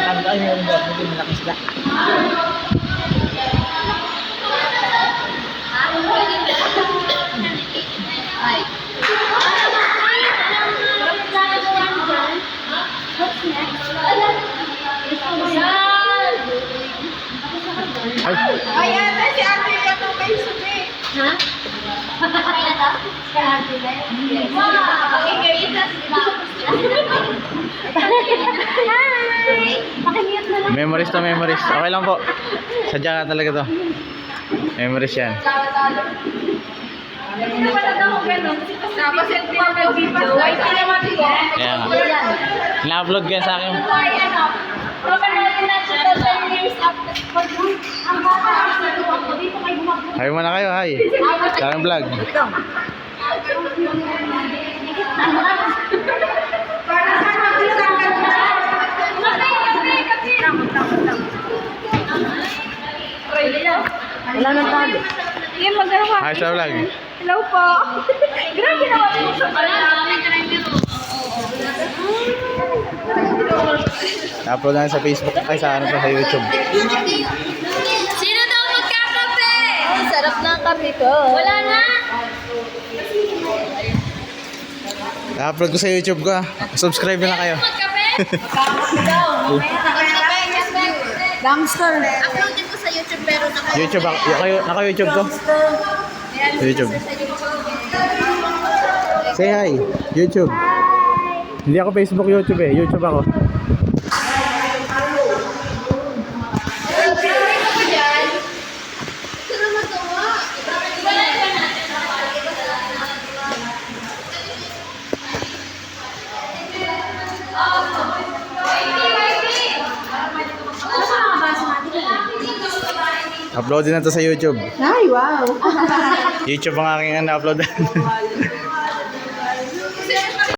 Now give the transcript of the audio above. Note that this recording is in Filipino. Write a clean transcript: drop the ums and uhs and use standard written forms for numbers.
Tanda ay meron ba? Hindi malaki sila. What's next? Ay! Ayan, si ate yung may subi. Ha? Kaya na to? Kaya ate na yun? Hi! Pakimute na lang. Memories to memories. Okay lang po. Sadya ka talaga to. Memories yan. Hindi pa na ako ganun. Tapos yung pinag-video, ay tinamat ko. Kaya nga. Na-upload ka sa akin. Papanoodin natin to 10 years after. Pag ang bata ako dito kayo bumagod. Hi muna kayo, hi. Sa aking vlog. Para sa mag-isakan na. Wala nang talo. Hindi, magawa. Hi sa vlog. Hello po. Grabe naman mo sa Na-upload na sa Facebook. Ay, sa ano pa, sa YouTube. Sino daw magkakape? Ay, sarap na ang kape ko. Wala na. Na-upload ko sa YouTube ko. Subscribe na kayo. Magkape? Gangster. Uploadin ko sa YouTube pero YouTube ako. Naka-YouTube ko. Sa YouTube. Say hi. YouTube. Hindi ako Facebook, YouTube eh. YouTube ako. Upload din na to sa YouTube. Ay, wow. YouTube ang aking na-upload.